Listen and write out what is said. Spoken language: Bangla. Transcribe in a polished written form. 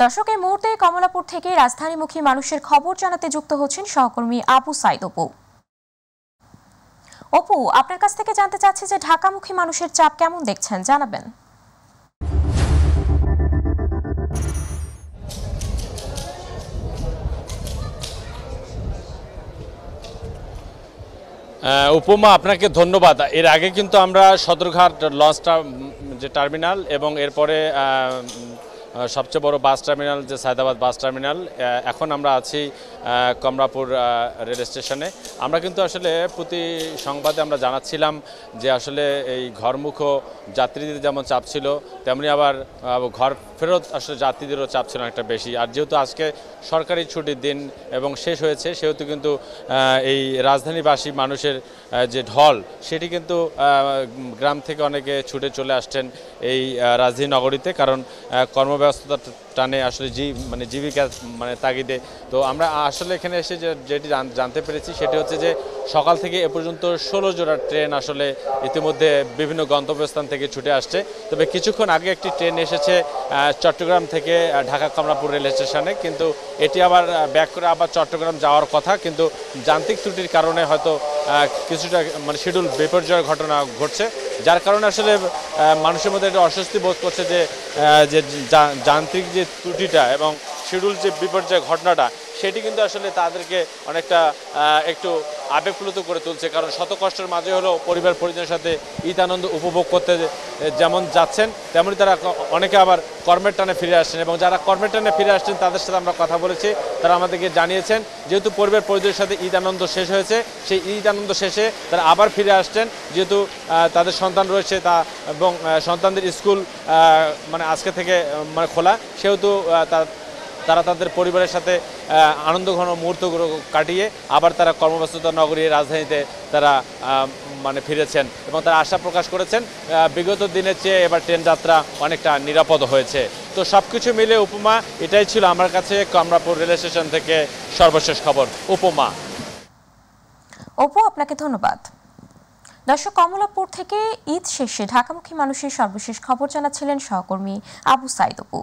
দর্শক, এই মুহূর্তে কমলাপুর থেকে রাজধানীমুখী মানুষের খবর জানাতে যুক্ত হচ্ছেন সহকর্মী আবু সাইদ অপু। অপু, আপনার কাছ থেকে জানতে চাচ্ছি যে ঢাকামুখী মানুষের চাপ কেমন দেখছেন, জানাবেন। উপমা, আপনাকে ধন্যবাদ। এর আগে কিন্তু আমরা সদরঘাট লঞ্চ যে টার্মিনাল এবং এরপরে সবচেয়ে বড় বাস টার্মিনাল যে সায়দাবাদ বাস টার্মিনাল, এখন আমরা আছি কমলাপুর রেল স্টেশনে। আমরা কিন্তু আসলে প্রতি সংবাদে আমরা জানাচ্ছিলাম যে আসলে এই ঘরমুখ যাত্রীদের যেমন চাপ ছিল, তেমনি আবার ঘর ফেরত আসলে যাত্রীদেরও চাপ ছিল অনেকটা বেশি। আর যেহেতু আজকে সরকারি ছুটির দিন এবং শেষ হয়েছে, সেহেতু কিন্তু এই রাজধানীবাসী মানুষের যে ঢল, সেটি কিন্তু গ্রাম থেকে অনেকে ছুটে চলে আসছেন এই রাজধানী নগরীতে, কারণ কর্মব্যস্ততার টানে আসলে জীবিকা তাগিদে। তো আমরা আসলে এখানে এসে যেটি জানতে পেরেছি সেটি হচ্ছে যে সকাল থেকে এ পর্যন্ত 16 জোড়া ট্রেন আসলে ইতিমধ্যে বিভিন্ন গন্তব্যস্থান থেকে ছুটে আসছে। তবে কিছুক্ষণ আগে একটি ট্রেন এসেছে চট্টগ্রাম থেকে ঢাকা কমলাপুর রেল স্টেশনে, কিন্তু এটি আবার ব্যাক করে আবার চট্টগ্রাম যাওয়ার কথা, কিন্তু যান্ত্রিক ত্রুটির কারণে হয়তো কিছুটা শিডিউল বিপর্যয়ের ঘটনা ঘটছে, যার কারণে আসলে মানুষের মধ্যে একটা অস্বস্তি বোধ করছে যে যান্ত্রিক যে ত্রুটিটা এবং শিডিউল যে বিপর্যয় ঘটনাটা, সেটি কিন্তু আসলে তাদেরকে অনেকটা একটু আবেগপ্লুত করে তুলছে। কারণ শত কষ্টের মাঝে হলেও পরিবার পরিজনের সাথে ঈদ আনন্দ উপভোগ করতে যেমন যাচ্ছেন, তেমনি তারা অনেকে আবার কর্মের টানে ফিরে আসছেন, এবং যারা কর্মের টানে ফিরে আসছেন তাদের সাথে আমরা কথা বলেছি। তারা আমাদেরকে জানিয়েছেন যেহেতু পরিবার পরিজনের সাথে ঈদ আনন্দ শেষ হয়েছে, সেই ঈদ আনন্দ শেষে তারা আবার ফিরে আসছেন, যেহেতু তাদের সন্তান রয়েছে এবং সন্তানদের স্কুল আজকে থেকে খোলা, সেহেতু তারা তাদের পরিবারের সাথে আনন্দঘন মুহূর্তগুলো কাটিয়ে আবার তারা কর্মব্যস্ততা নগরী রাজধানীতে তারা ফিরেছেন, এবং তারা আশা প্রকাশ করেছেন বিগত দিনের চেয়ে এবার ট্রেন যাত্রা অনেকটা নিরাপদ হয়েছে। তো সবকিছু মিলে উপমা, এটাই ছিল আমার কাছে কমলাপুর রেল স্টেশন থেকে সর্বশেষ খবর। উপমা। অপু, আপনাকে ধন্যবাদ। দর্শক, কমলাপুর থেকে ঈদ শেষে ঢাকামুখী মানুষের সর্বশেষ খবর জানাচ্ছিলেন সহকর্মী আবু সাইদ অপু।